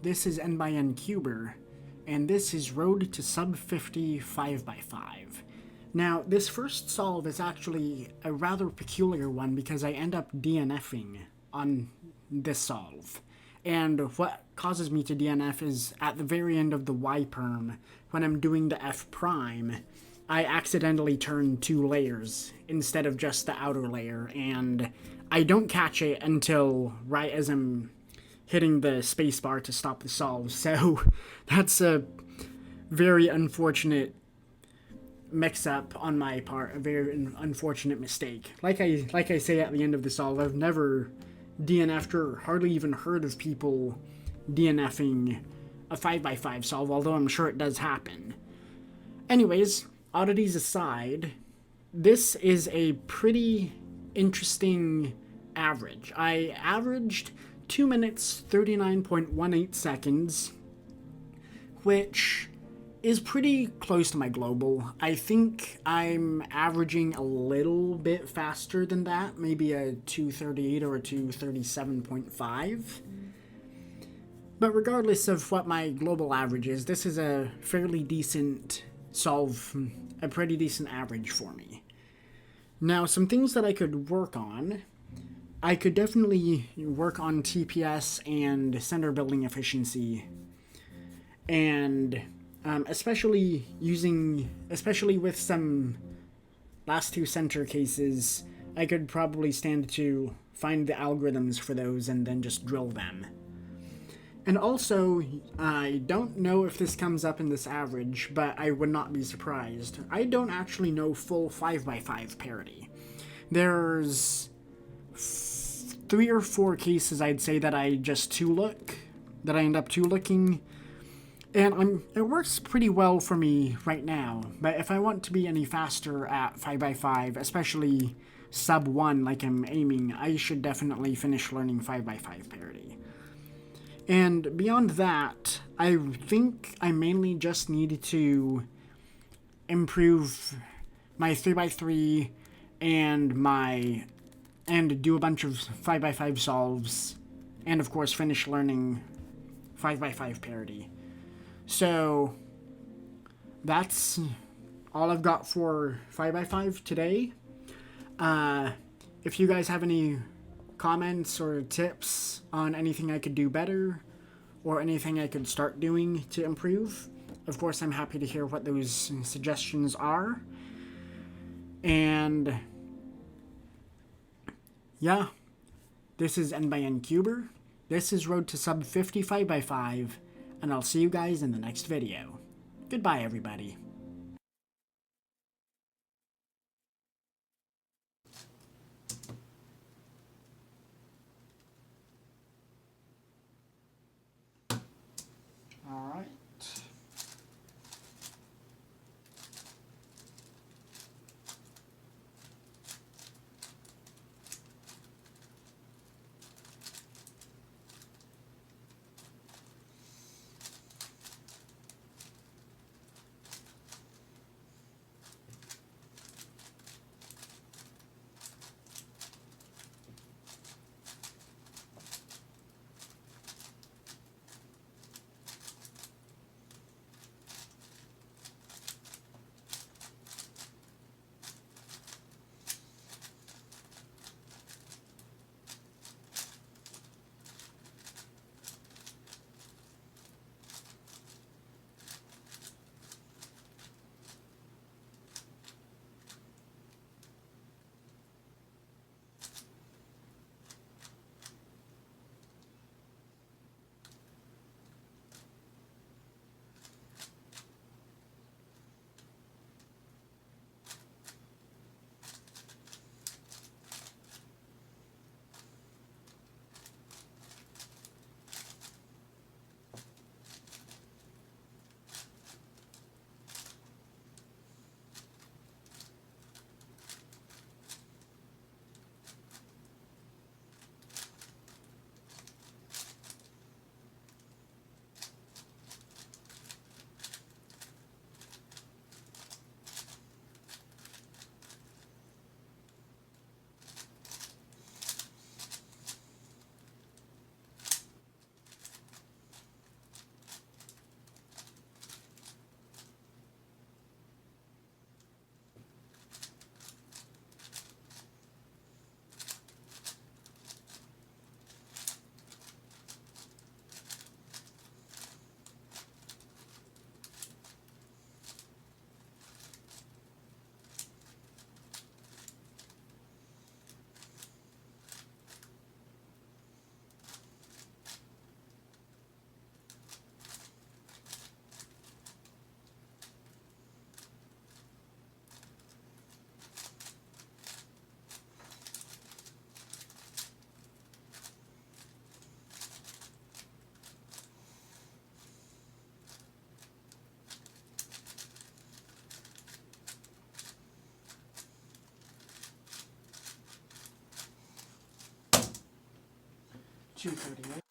this is N by N Cuber, and this is Road to Sub 50 5x5. Now, this first solve is actually a rather peculiar one because I end up DNFing on this solve. And what causes me to DNF is at the very end of the Y perm, when I'm doing the F prime, I accidentally turn 2 layers instead of just the outer layer, and I don't catch it until right as I'm hitting the spacebar to stop the solve. So that's a very unfortunate mix-up on my part, a very unfortunate mistake. Like I say at the end of the solve, I've never DNF'd or hardly even heard of people DNFing a 5x5 solve, although I'm sure it does happen. Anyways, oddities aside, this is a pretty interesting average. I averaged 2 minutes 39.18 seconds, which is pretty close to my global. I think I'm averaging a little bit faster than that, maybe a 2:38 or a 2:37.5. But regardless of what my global average is, this is a fairly decent solve, a pretty decent average for me. Now, some things that I could work on. I could definitely work on TPS and center building efficiency, and especially with some last 2 center cases, I could probably stand to find the algorithms for those and then just drill them. And also, I don't know if this comes up in this average, but I would not be surprised. I don't actually know full 5x5 parity. There's 3 or 4 cases I'd say that I end up 2-looking, and it works pretty well for me right now. But if I want to be any faster at 5x5, especially sub 1 like I'm aiming, I should definitely finish learning 5x5 parity. And beyond that, I think I mainly just need to improve my 3x3 and do a bunch of 5x5 solves, and of course finish learning 5x5 parity. So that's all I've got for 5x5 today. If you guys have any comments or tips on anything I could do better or anything I could start doing to improve, of course I'm happy to hear what those suggestions are. And yeah, this is N by N Cuber. This is Road to Sub 50 5x5, and I'll see you guys in the next video. Goodbye, everybody. All right. 238.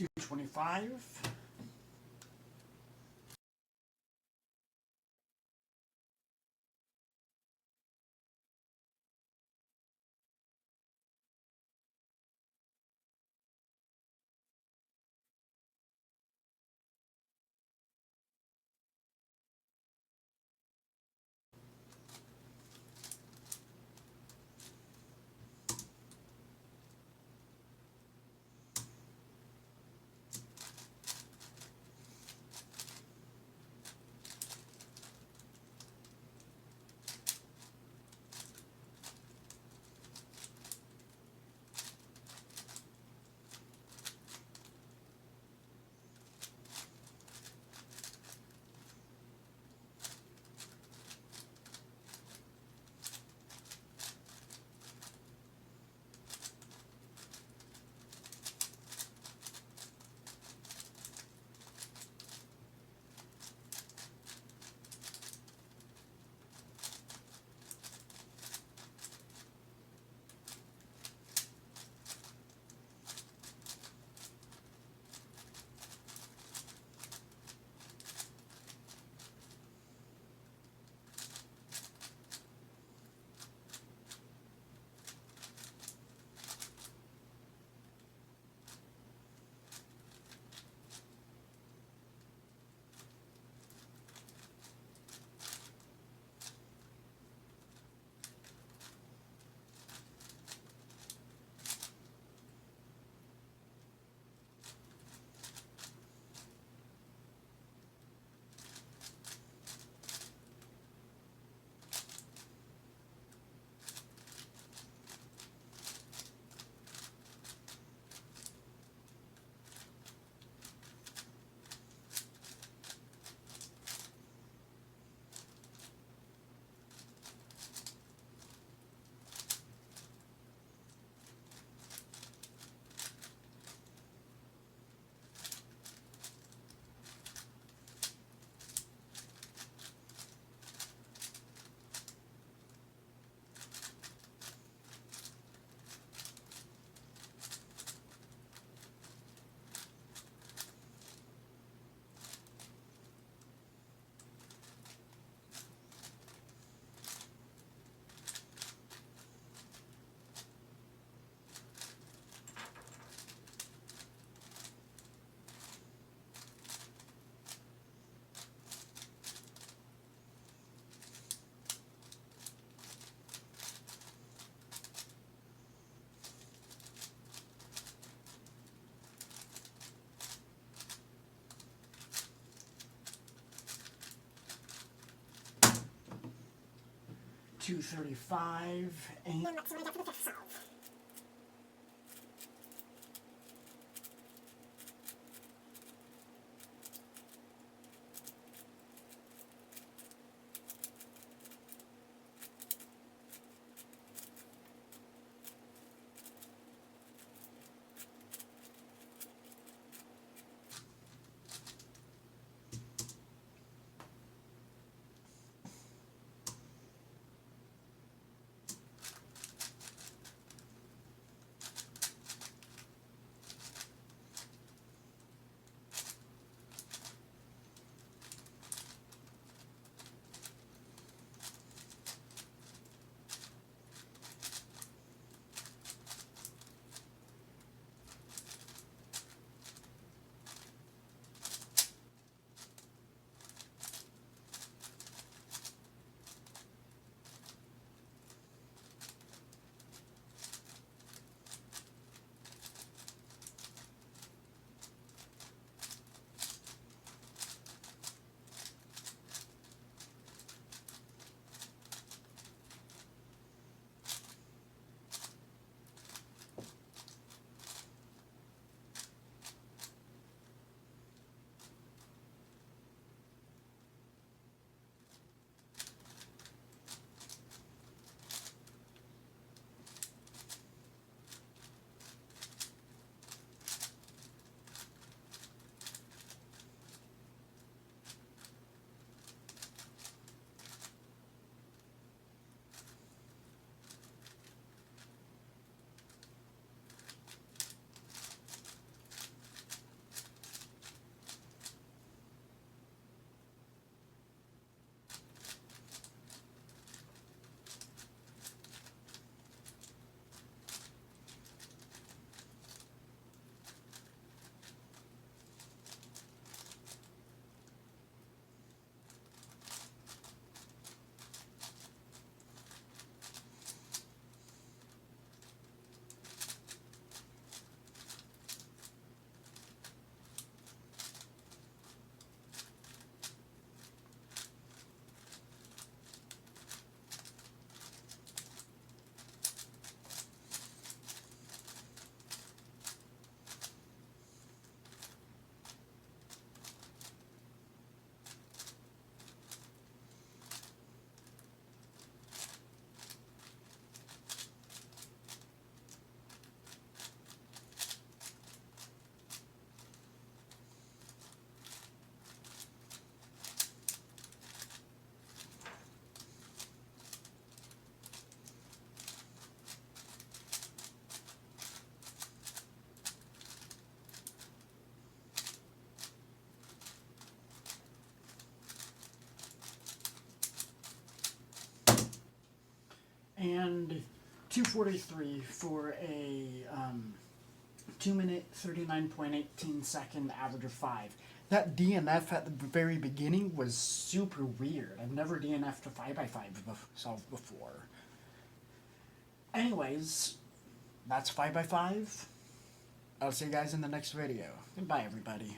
$225. 235, and Now let's see what I get for the fifth solve. and 243 for a 2-minute 39.18 second average of 5. That DNF at the very beginning was super weird. I've never DNF'd a 5x5 solve before. Anyways, that's 5x5. I'll see you guys in the next video. Goodbye, everybody.